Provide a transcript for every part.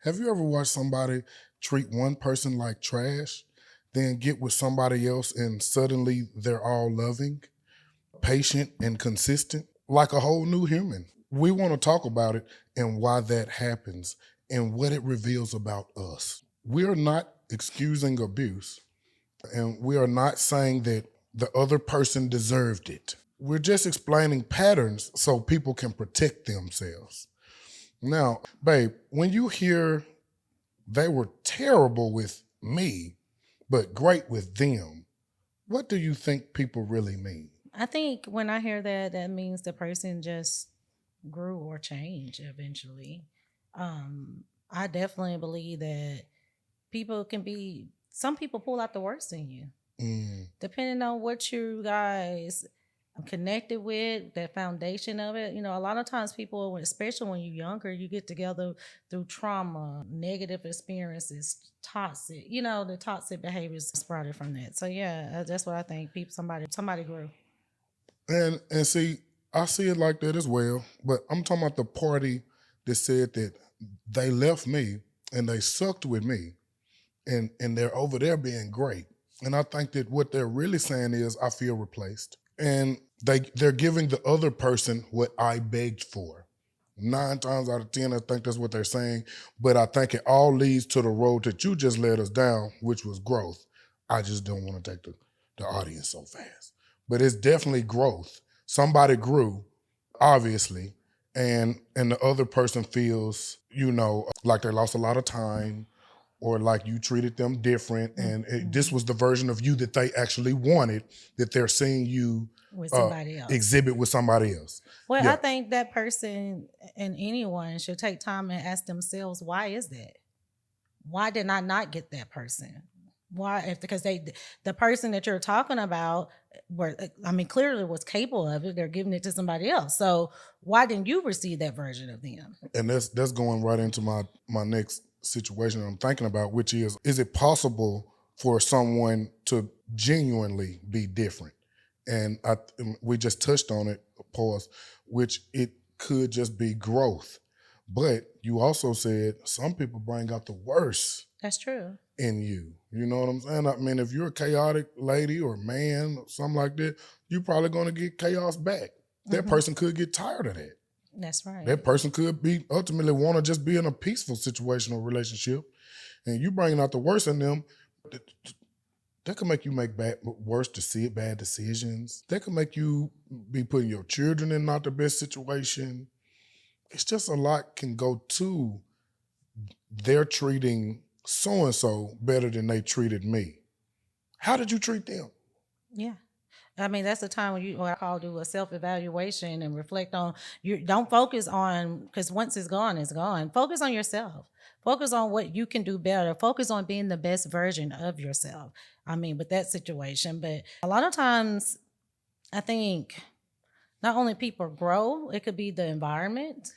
Have you ever watched somebody treat one person like trash, then get with somebody else and suddenly they're all loving, patient, and consistent? Like a whole new human. We want to talk about it and why that happens and what it reveals about us. We are not excusing abuse and we are not saying that the other person deserved it. We're just explaining patterns so people can protect themselves. Now, babe, when you hear they were terrible with me, but great with them, what do you think people really mean? I think when I hear that, that means the person just grew or changed eventually. I definitely believe that people can be, some people pull out the worst in you, Mm, depending on what you guys connected with, that foundation of it. A lot of times people, especially when you're younger, you get together through trauma, negative experiences, toxic, the toxic behaviors sprouted from that. So yeah, that's what I think. People, somebody grew. and see, I see it like that as well, but I'm talking about the party that said that they left me and they sucked with me and they're over there being great. And I think that what they're really saying is I feel replaced. And they're giving the other person what I begged for. 9 times out of 10, I think that's what they're saying. But I think it all leads to the road that you just led us down, which was growth. I just don't want to take the audience so fast. But it's definitely growth. Somebody grew, obviously, and the other person feels, like they lost a lot of time or like you treated them different and this was the version of you that they actually wanted that they're seeing you With somebody else. exhibit with somebody else. Well, I Yeah. think that person and anyone should take time and ask themselves, why is that? Why did I not get that person? Why? If because the person that you're talking about, clearly was capable of it. They're giving it to somebody else. So why didn't you receive that version of them? And that's going right into my next situation I'm thinking about, which is it possible for someone to genuinely be different? And we just touched on it, pause, which it could just be growth. But you also said some people bring out the worst That's true. in you. You know what I'm saying? I mean, if you're a chaotic lady or man or something like that, you're probably going to get chaos back. That person could get tired of that. That's right. That person could be ultimately want to just be in a peaceful situation or relationship, and you bringing out the worst in them. That could make you make bad decisions. That could make you be putting your children in not the best situation. It's just a lot can go to they're treating so and so better than they treated me. How did you treat them? Yeah. That's the time when what I call do a self evaluation and reflect on you. Don't focus on, because once it's gone, it's gone. Focus on yourself. Focus on what you can do better. Focus on being the best version of yourself. With that situation. But a lot of times, I think not only people grow, it could be the environment.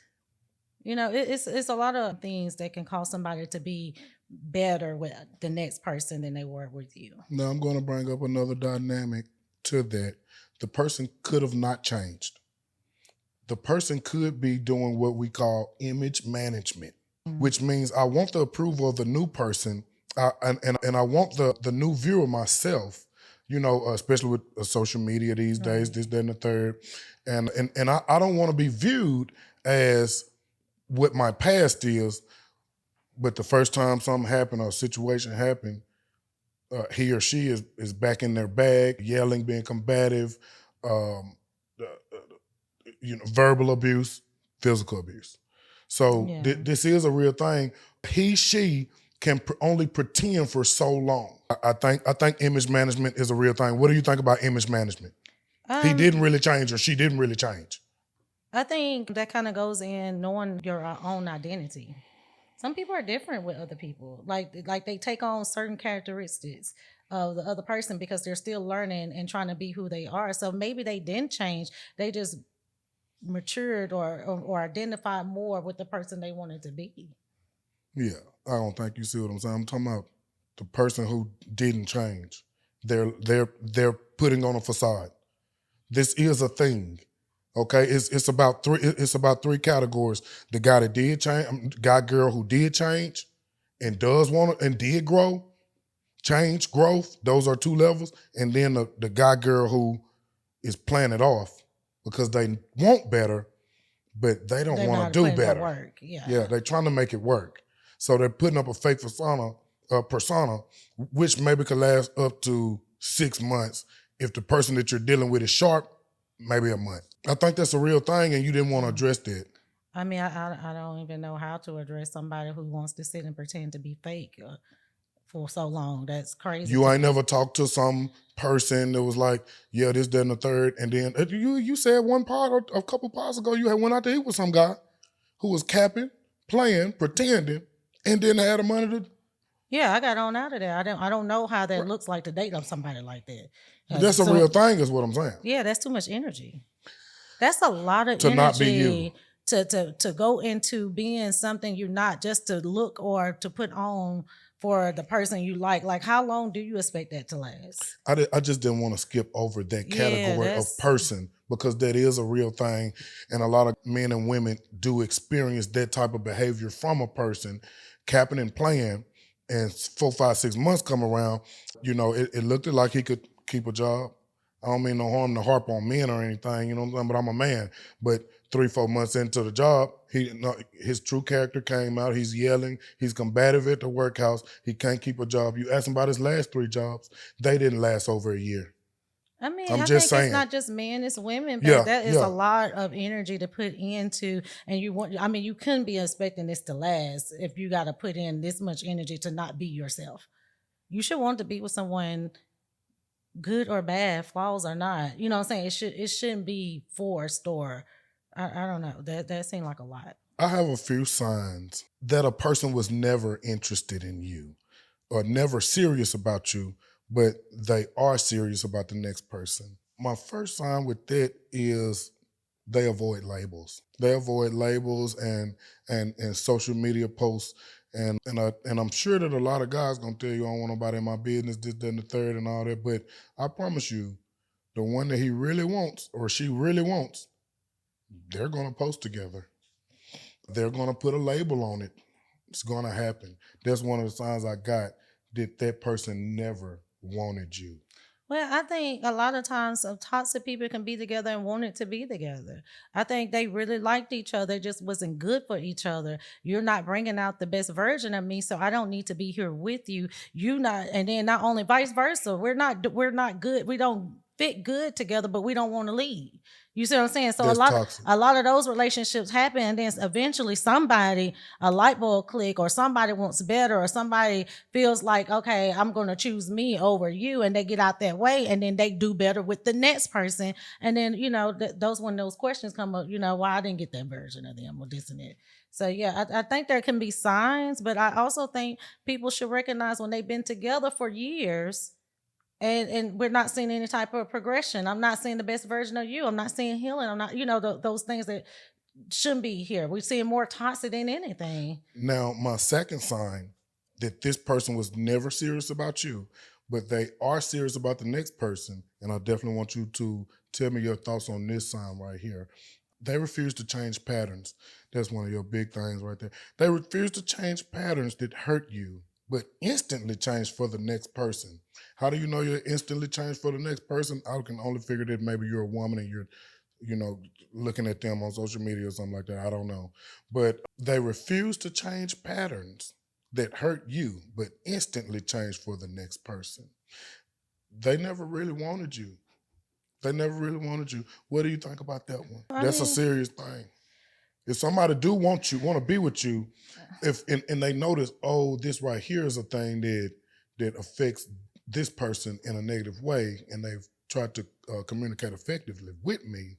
It's a lot of things that can cause somebody to be better with the next person than they were with you. Now I'm going to bring up another dynamic to that. The person could have not changed. The person could be doing what we call image management, which means I want the approval of the new person, and I want the new view of myself. Especially with social media these days, this, that, and the third, and I don't want to be viewed as what my past is. But the first time something happened or a situation happened, he or she is back in their bag, yelling, being combative, verbal abuse, physical abuse. So Yeah. this is a real thing. She can only pretend for so long. I think image management is a real thing. What do you think about image management? He didn't really change or she didn't really change. I think that kind of goes in knowing your own identity. Some people are different with other people. Like they take on certain characteristics of the other person because they're still learning and trying to be who they are. So maybe they didn't change. They just matured or identified more with the person they wanted to be. Yeah, I don't think you see what I'm saying. I'm talking about the person who didn't change. They're putting on a facade. This is a thing. Okay, it's about three. It's about three categories: the guy that did change, guy girl who did change, and does want to and did grow, change, growth. Those are two levels, and then the guy girl who is playing it off because they want better, but they don't They're want not to do putting the better. work. Yeah. Yeah, they're trying to make it work, so they're putting up a fake persona, which maybe could last up to 6 months. If the person that you're dealing with is sharp, maybe a month. I think that's a real thing, and you didn't want to address that. I mean, I don't even know how to address somebody who wants to sit and pretend to be fake for so long. That's crazy You to ain't me. never talked to some person that was like, yeah, this, that, and the third, and then you said one part or a couple parts ago you had went out to eat with some guy who was capping, playing, pretending, and didn't have the money to. Yeah, I got on out of there. I don't know how that looks like to date on somebody like that. But that's a real So thing, is what I'm saying. yeah, that's too much energy. That's a lot of To not be you. energy to go into being something you're not, just to look or to put on for the person you like. Like, how long do you expect that to last? I just didn't want to skip over that Yeah, category of that's person because that is a real thing. And a lot of men and women do experience that type of behavior from a person, capping and playing. And 4, 5, 6 months come around, it looked like he could keep a job. I don't mean no harm to harp on men or anything, you know what I'm saying? But I'm a man. But 3, 4 months into the job, his true character came out. He's yelling. He's combative at the workhouse. He can't keep a job. You ask him about his last 3 jobs. They didn't last over a year. I mean, I'm I just think it's saying. not just men, it's women, but Yeah, that is a yeah. lot of energy to put into. And I mean, you couldn't be expecting this to last if you got to put in this much energy to not be yourself. You should want to be with someone, good or bad, flaws or not. You know what I'm saying? It shouldn't be forced, or I don't know. That seemed like a lot. I have a few signs that a person was never interested in you or never serious about you, but they are serious about the next person. My first sign with that is they avoid labels. They avoid labels and social media posts. And I'm sure that a lot of guys gonna tell you I don't want nobody in my business, this, that, and the third, and all that. But I promise you, the one that he really wants or she really wants, they're gonna post together. They're gonna put a label on it. It's gonna happen. That's one of the signs I got that that person never wanted you. Well, I think a lot of times toxic people can be together and wanted to be together. I think they really liked each other, it just wasn't good for each other. You're not bringing out the best version of me, so I don't need to be here with you. You not, and then not only vice versa. We're not good. We don't fit good together, but we don't want to leave. You see what I'm saying? So That's toxic. a lot of those relationships happen, and then eventually somebody, a light bulb click, or somebody wants better, or somebody feels like, okay, I'm going to choose me over you, and they get out that way, and then they do better with the next person. And then, those, when those questions come up, why I didn't get that version of them or this and that. So yeah, I think there can be signs, but I also think people should recognize when they've been together for years, and we're not seeing any type of progression. I'm not seeing the best version of you. I'm not seeing healing. I'm not, those things that shouldn't be here. We're seeing more toxic than anything. Now, my second sign that this person was never serious about you, but they are serious about the next person, and I definitely want you to tell me your thoughts on this sign right here. They refuse to change patterns. That's one of your big things right there. They refuse to change patterns that hurt you, but instantly change for the next person. How do you know you're instantly changed for the next person? I can only figure that maybe you're a woman and you're, you know, looking at them on social media or something like that. I don't know. But they refuse to change patterns that hurt you, but instantly change for the next person. They never really wanted you. They never really wanted you. What do you think about that one? I That's a mean, serious thing. If somebody do want you, want to be with you, if and they notice, oh, this right here is a thing that affects this person in a negative way, and they've tried to communicate effectively with me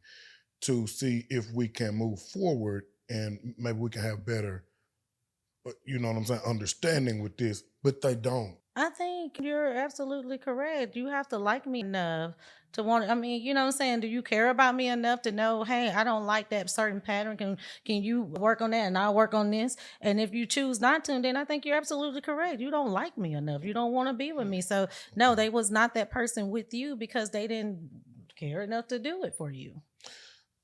to see if we can move forward and maybe we can have better, you know what I'm saying, understanding with this, but they don't. I think you're absolutely correct. You have to like me enough to want. I mean, you know what I'm saying? Do you care about me enough to know, hey, I don't like that certain pattern. Can you work on that and I'll work on this? And if you choose not to, then I think you're absolutely correct. You don't like me enough. You don't want to be with me. So no, they was not that person with you because they didn't care enough to do it for you.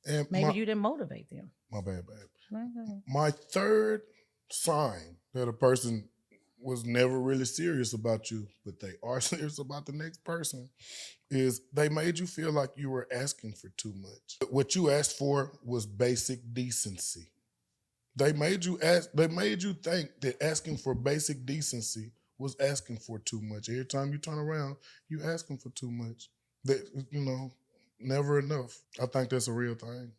And Maybe you didn't motivate them. my bad, babe. Okay. My third sign that a person was never really serious about you, but they are serious about the next person, is they made you feel like you were asking for too much. What you asked for was basic decency. They made you think that asking for basic decency was asking for too much. Every time you turn around, you asking for too much. That, never enough. I think that's a real thing.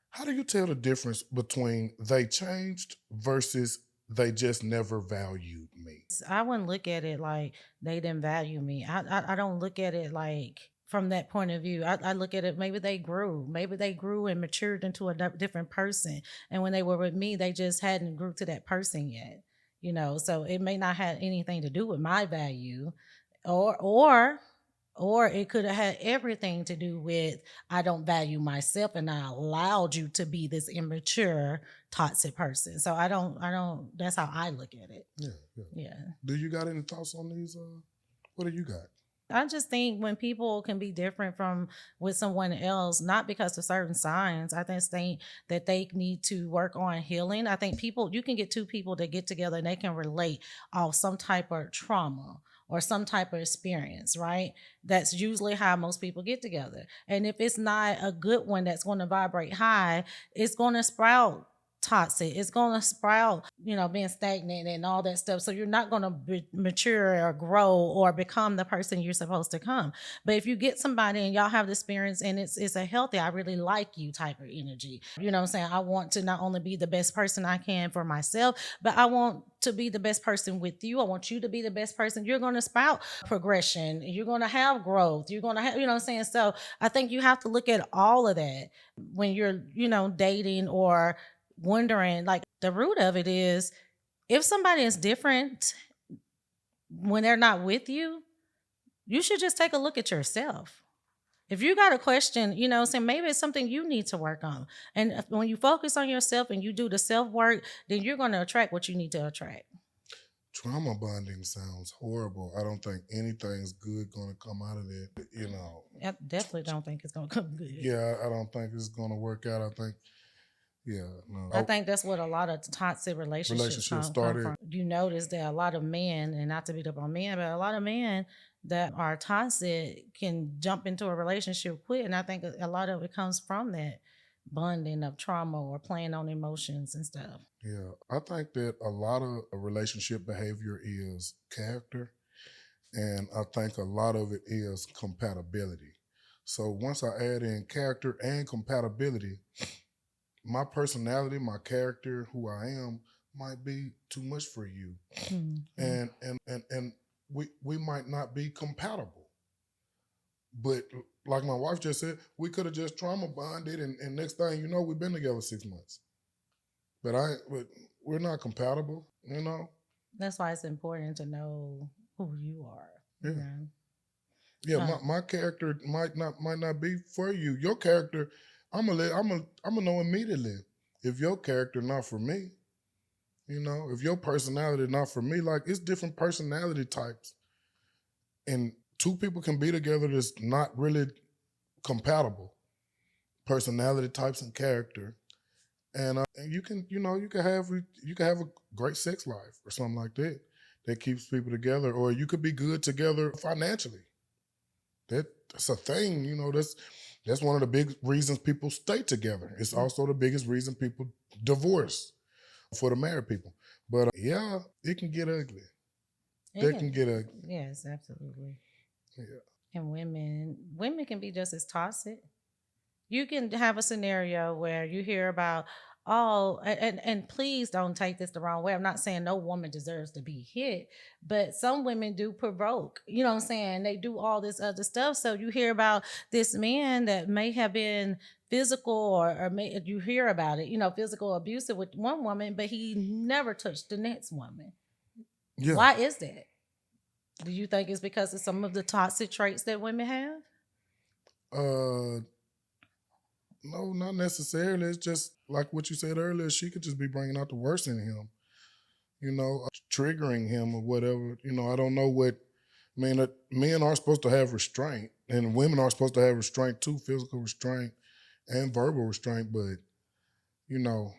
How do you tell the difference between they changed versus they just never valued me? I wouldn't look at it like they didn't value me. I don't look at it like from that point of view. I look at it, maybe they grew. Maybe they grew and matured into a different person. And when they were with me, they just hadn't grew to that person yet. So it may not have anything to do with my value, or or it could have had everything to do with I don't value myself and I allowed you to be this immature, toxic person. So I don't that's how I look at it. Yeah, yeah. Yeah. Do you got any thoughts on these? What do you got? I just think when people can be different from with someone else, not because of certain signs, I just think that they need to work on healing. I think you can get two people that get together and they can relate off some type of trauma or some type of experience, right? That's usually how most people get together. And if it's not a good one that's going to vibrate high, it's going to sprout toxic. It's going to sprout, being stagnant and all that stuff. So you're not going to mature or grow or become the person you're supposed to come. But if you get somebody and y'all have the experience and it's a healthy, I really like you type of energy. You know what I'm saying? I want to not only be the best person I can for myself, but I want to be the best person with you. I want you to be the best person. You're going to spout progression. You're going to have growth. You're going to have, you know what I'm saying? So I think you have to look at all of that when you're, dating or wondering, like the root of it is if somebody is different when they're not with you, you should just take a look at yourself. If you got a question, saying maybe it's something you need to work on. And when you focus on yourself and you do the self work, then you're going to attract what you need to attract. Trauma bonding sounds horrible. I don't think anything's good going to come out of it. I definitely don't think it's going to come good. Yeah, I don't think it's going to work out. I think, no. I think that's what a lot of toxic relationships come from. You notice that a lot of men, and not to beat up on men, but a lot of men that are toxic can jump into a relationship quick. And I think a lot of it comes from that bonding of trauma or playing on emotions and stuff. Yeah, I think that a lot of relationship behavior is character, and I think a lot of it is compatibility. So once I add in character and compatibility, my personality, my character, who I am, might be too much for you, and we might not be compatible. But like my wife just said, we could have just trauma bonded, and next thing you know, we've been together 6 months. But we're not compatible, That's why it's important to know who you are. Yeah. Yeah, my character might not be for you. Your character, I'm gonna know immediately if your character not for me. If your personality not for me, like it's different personality types, and two people can be together that's not really compatible, personality types and character, and you can have a great sex life or something like that keeps people together, or you could be good together financially. That's a thing, that's one of the big reasons people stay together. It's also the biggest reason people divorce for the married people. But yeah, it can get ugly. It can get ugly. Yes, absolutely. Yeah. And women can be just as toxic. You can have a scenario where you hear about, and please don't take this the wrong way. I'm not saying no woman deserves to be hit, but some women do provoke. You know what I'm saying? They do all this other stuff. So you hear about this man that may have been physical or you hear about it, physical abusive with one woman, but he never touched the next woman. Yeah. Why is that? Do you think it's because of some of the toxic traits that women have? No, not necessarily. It's just like what you said earlier. She could just be bringing out the worst in him, triggering him or whatever. I don't know what. I mean, men are supposed to have restraint, and women are supposed to have restraint too, physical restraint. and verbal restraint. But you know,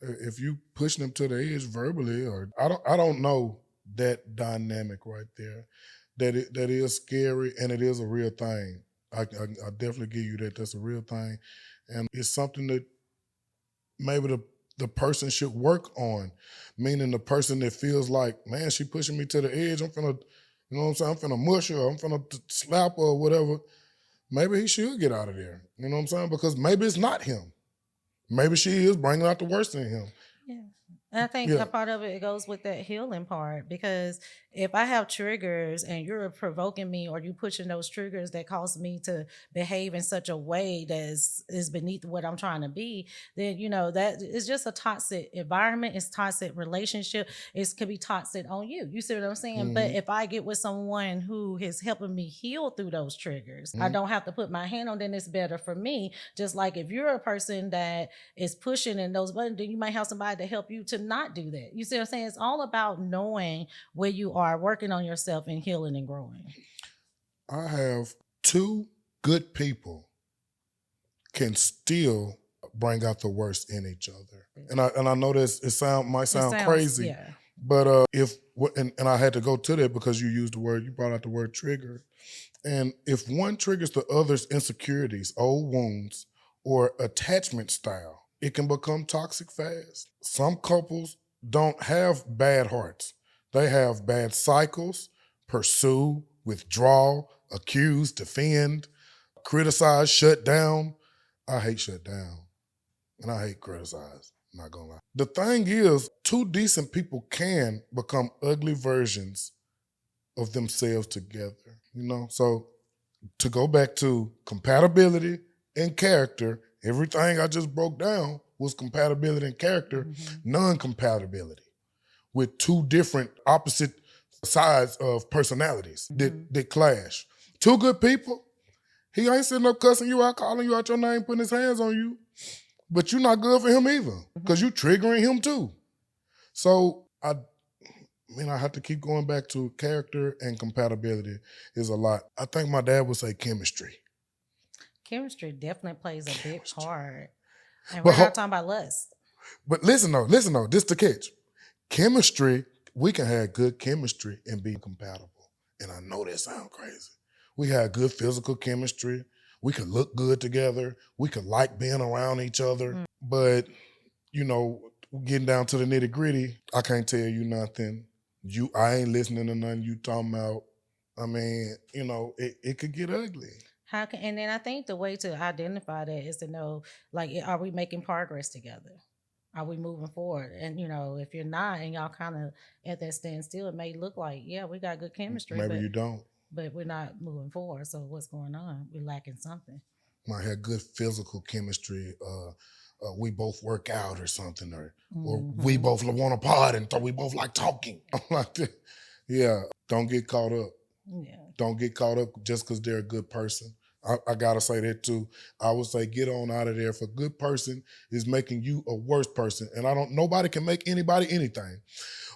if you pushing them to the edge verbally, or I don't know that dynamic right there. That is scary, and it is a real thing. I definitely give you that. That's a real thing, and it's something that maybe the person should work on. Meaning the person that feels like, man, she pushing me to the edge. I'm finna, you know what I'm saying? I'm finna mush her. I'm finna slap her or whatever. Maybe he should get out of there. You know what I'm saying? Because maybe it's not him. Maybe she is bringing out the worst in him. Yeah. And I think Yeah. a part of it goes with that healing part, because if I have triggers and you're provoking me, or you pushing those triggers that cause me to behave in such a way that is beneath what I'm trying to be, then that is just a toxic environment. It's toxic relationship. It could be toxic on you. You see what I'm saying? But Mm-hmm. if I get with someone who is helping me heal through those triggers, I Mm-hmm. don't have to put my hand on. Then it's better for me. Just like if you're a person that is pushing in those buttons, then you might have somebody to help you to not do that. You see what I'm saying? It's all about knowing where you are, working on yourself, and healing and growing. I have two good people can still bring out the worst in each other. And I know this might sound crazy, Yeah. but if and I had to go to that because you brought out the word trigger. And if one triggers the other's insecurities, old wounds, or attachment style, it can become toxic fast. Some couples don't have bad hearts. They have bad cycles: pursue, withdraw, accuse, defend, criticize, shut down. I hate shut down, and I hate criticize. I'm not gonna lie. The thing is, two decent people can become ugly versions of themselves together. So to go back to compatibility and character, everything I just broke down was compatibility and character, non-compatibility with two different opposite sides of personalities that clash. Two good people, he ain't sitting up cussing you out, calling you out your name, putting his hands on you, but you're not good for him either because you triggering him too. So I have to keep going back to character and compatibility is a lot. I think my dad would say chemistry. Chemistry definitely plays a big part. And But we're not talking about lust. But listen though, this the catch. Chemistry, we can have good chemistry and be compatible. And I know that sounds crazy. We have good physical chemistry. We can look good together. We can like being around each other. But, getting down to the nitty gritty, I can't tell you nothing. I ain't listening to nothing you talking about. I mean, it could get ugly. And then I think the way to identify that is to know, like, are we making progress together? Are we moving forward? And if you're not, and y'all kind of at that standstill, it may look like, yeah, we got good chemistry, Maybe you don't. but we're not moving forward. So what's going on? We're lacking something. Might have good physical chemistry. We both work out or something, or we both want to pod and we both like talking. Like that. Yeah, don't get caught up. Yeah. Don't get caught up just because they're a good person. I gotta say that too. I would say get on out of there. If a good person is making you a worse person, and nobody can make anybody anything,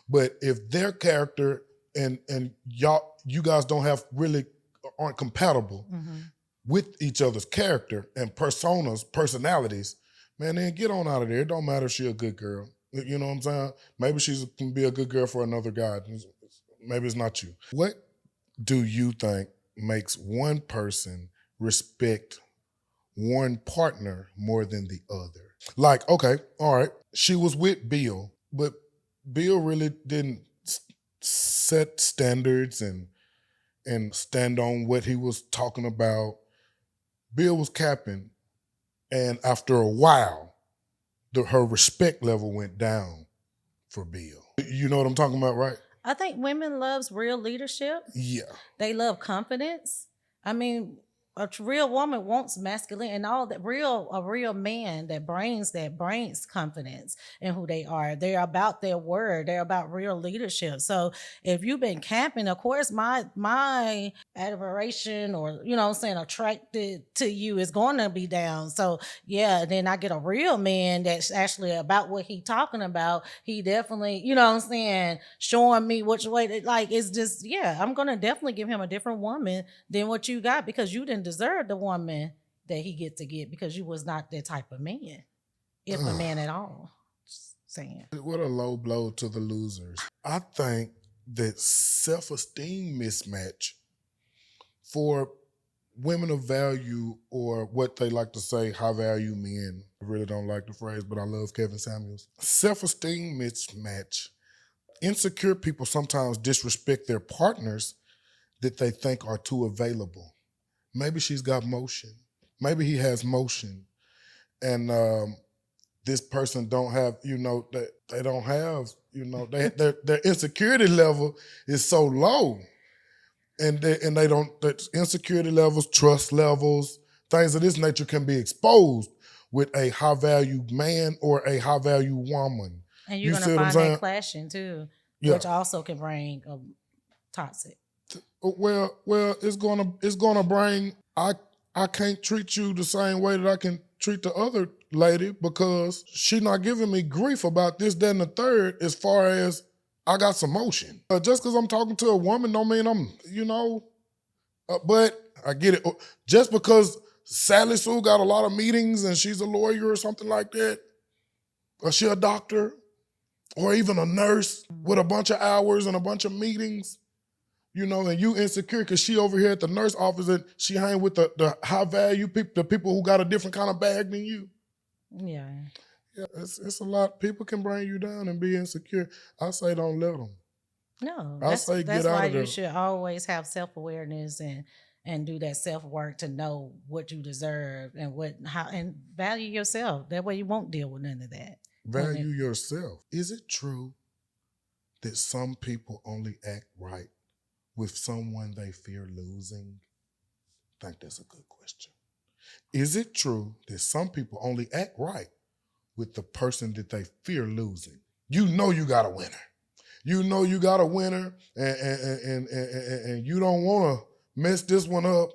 but if their character and you guys aren't compatible with each other's character and personalities, man, then get on out of there. It don't matter if she's a good girl. You know what I'm saying? Maybe she can be a good girl for another guy. Maybe it's not you. What do you think makes one person respect one partner more than the other? Like, okay, all right, she was with Bill, but Bill really didn't set standards and stand on what he was talking about. Bill was capping, and after a while, her respect level went down for Bill. You know what I'm talking about, right? I think women loves real leadership. Yeah. They love confidence. I mean, a real woman wants masculine and all that. A real man that brings confidence in who they are. They're about their word. They're about real leadership. So if you've been camping, of course, my admiration, or what I'm saying, attracted to you is going to be down. So yeah, then I get a real man that's actually about what he talking about. He definitely, what I'm saying, showing me which way. Like, it's just, yeah, I'm gonna definitely give him a different woman than what you got, because you didn't deserve the woman that he get to get because you was not that type of man, if a man at all. Just saying. What a low blow to the losers. I think that self-esteem mismatch for women of value, or what they like to say, high value men. I really don't like the phrase, but I love Kevin Samuels. Self-esteem mismatch. Insecure people sometimes disrespect their partners that they think are too available. Maybe she's got motion. Maybe he has motion. And this person don't have, they don't have, their insecurity level is so low. And they don't, the insecurity levels, trust levels, things of this nature can be exposed with a high value man or a high value woman. And you're You gonna see what I'm find saying? that clashing too, Yeah. which also can bring toxic. Well, it's gonna bring. I can't treat you the same way that I can treat the other lady because she not giving me grief about this, that, and the third. As far as I got some motion, just because I'm talking to a woman don't mean I'm, But I get it. Just because Sally Sue got a lot of meetings and she's a lawyer or something like that, or she a doctor, or even a nurse with a bunch of hours and a bunch of meetings, and you insecure because she over here at the nurse office and she hang with the high value people, the people who got a different kind of bag than you. Yeah. Yeah, it's a lot. People can bring you down and be insecure. I say don't let them. No, I say that's get out why of there. you should always have self-awareness and do that self-work to know what you deserve and value yourself. That way you won't deal with none of that. Value yourself. Is it true that some people only act right with someone they fear losing? I think that's a good question. Is it true that some people only act right with the person that they fear losing? You know you got a winner. You know you got a winner, and you don't want to mess this one up.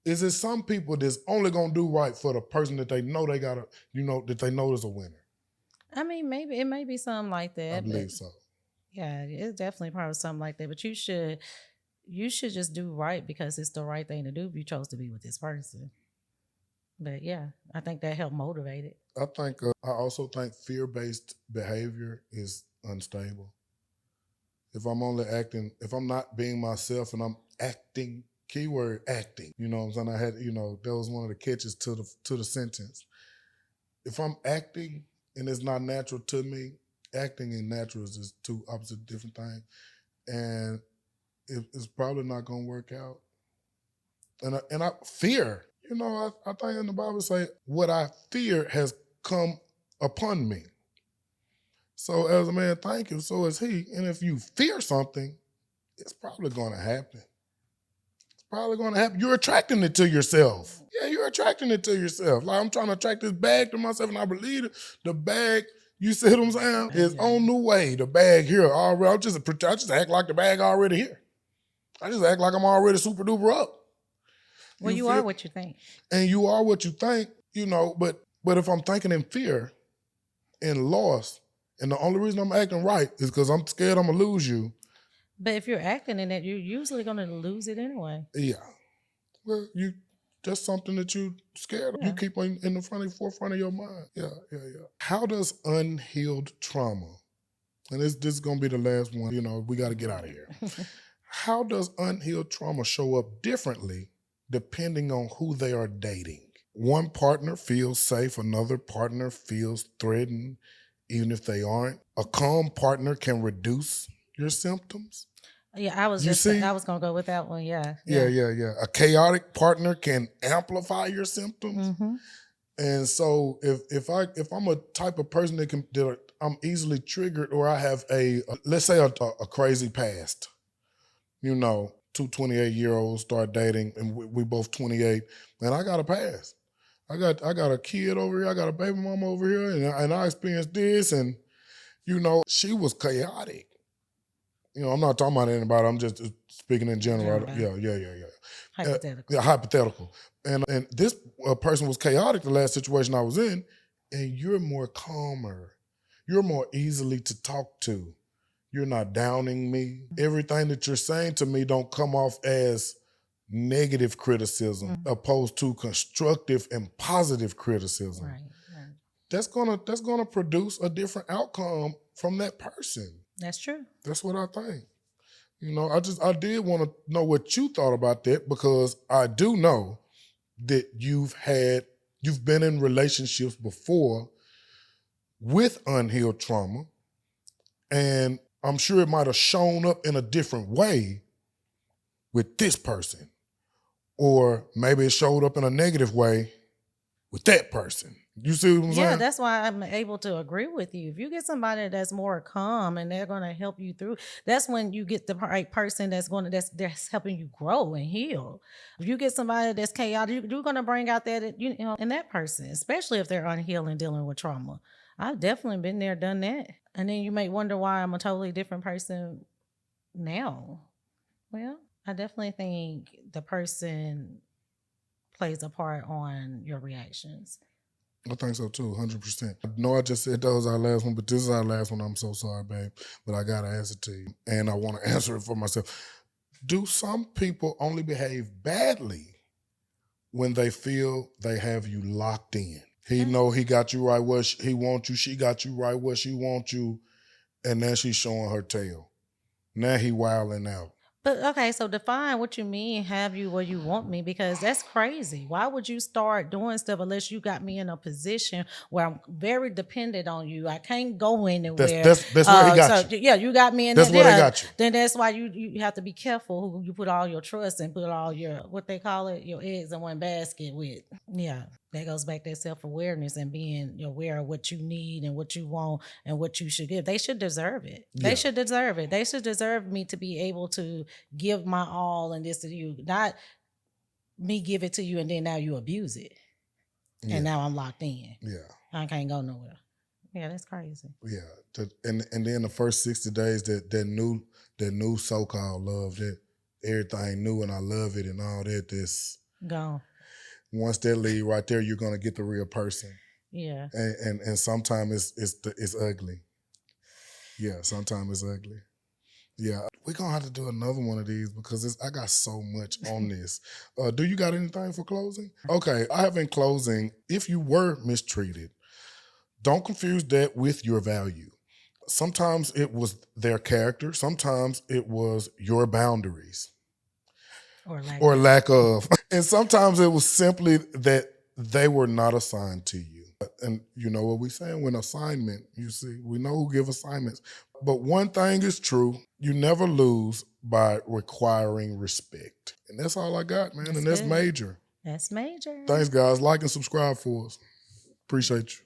Is it some people that's only gonna do right for the person that they know they gotta, that they know is a winner? I mean, maybe it may be something like that. I believe so. Yeah, it's definitely probably something like that. But you should just do right because it's the right thing to do if you chose to be with this person. But yeah, I think that helped motivate it. I also think fear-based behavior is unstable. If I'm not being myself and I'm acting, keyword acting, you know what I'm saying? I had, that was one of the catches to the sentence. If I'm acting and it's not natural to me, acting and natural is just two opposite different things. And it's probably not gonna work out. And I fear, I think in the Bible say, what I fear has come upon me. So as a man, thank you, so is he. And if you fear something, it's probably gonna happen. It's probably gonna happen. You're attracting it to yourself. Yeah, you're attracting it to yourself. Like I'm trying to attract this bag to myself, and I believe it. The bag, you see what I'm saying? Is on the way. The bag here already. I just act like the bag already here. I just act like I'm already super duper up. Well, you are what you think. And you are what you think, but if I'm thinking in fear and loss, and the only reason I'm acting right is because I'm scared I'm gonna lose you. But if you're acting in it, you're usually gonna lose it anyway. Yeah. Well, that's something that you scared of. Yeah. You keep in the forefront of your mind. Yeah. How does unhealed trauma, and this is gonna be the last one, we gotta get out of here. How does unhealed trauma show up differently depending on who they are dating? One partner feels safe, another partner feels threatened, even if they aren't. A calm partner can reduce your symptoms. Yeah, I was gonna go with that one. Yeah. A chaotic partner can amplify your symptoms. Mm-hmm. And so if I'm a type of person that I'm easily triggered, or I have let's say a crazy past, two 28-year-olds start dating and we both 28, and I got a past. I got a kid over here, I got a baby mama over here, and I experienced this, and she was chaotic. I'm not talking about anybody, I'm just speaking in general. Yeah. Hypothetical. Hypothetical. And this person was chaotic the last situation I was in, and you're more calmer. You're more easily to talk to. You're not downing me. Everything that you're saying to me don't come off as negative criticism opposed to constructive and positive criticism. Right, right. That's gonna produce a different outcome from that person. That's true. That's what I think. You know, I did want to know what you thought about that, because I do know that you've been in relationships before with unhealed trauma, and I'm sure it might have shown up in a different way with this person, or maybe it showed up in a negative way with that person. You see what I'm Yeah, saying? that's why I'm able to agree with you. If you get somebody that's more calm and they're going to help you through, that's when you get the right person that's helping you grow and heal. If you get somebody that's chaotic, you're going to bring out that in that person, especially if they're unhealed and dealing with trauma. I've definitely been there, done that, and then you may wonder why I'm a totally different person now. Well, I definitely think the person plays a part on your reactions. I think so too, 100%. I know I just said that was our last one, but this is our last one. I'm so sorry, babe, but I got to answer to you, and I want to answer it for myself. Do some people only behave badly when they feel they have you locked in? He know he got you right where he wants you. She got you right where she wants you, and then she's showing her tail. Now he wilding out. But okay, so define what you mean, have you where you want me, because that's crazy. Why would you start doing stuff unless you got me in a position where I'm very dependent on you? I can't go anywhere. That's where he got you. Yeah, you got me in That's that. where Yeah, they got you. then that's why you have to be careful who you put all your trust and put all your, what they call it, your eggs in one basket with. Yeah. That goes back to self-awareness and being aware of what you need and what you want and what you should give. They should deserve it. They should deserve it. They should deserve me to be able to give my all and this to you, not me give it to you and then now you abuse it. Yeah. And now I'm locked in. Yeah. I can't go nowhere. Yeah, that's crazy. Yeah. And then the first 60 days, that new so-called love, that everything new and I love it and all that, this Gone. once that leave right there, you're gonna get the real person. Yeah. And sometimes it's ugly. Yeah, sometimes it's ugly. Yeah, we're gonna have to do another one of these because I got so much on this. Do you got anything for closing? Okay, I have in closing, if you were mistreated, don't confuse that with your value. Sometimes it was their character, sometimes it was your boundaries. Or lack of. And sometimes it was simply that they were not assigned to you. And you know what we saying? When assignment, you see, we know who give assignments. But one thing is true, you never lose by requiring respect. And that's all I got, man. That's major. That's major. Thanks, guys. Like and subscribe for us. Appreciate you.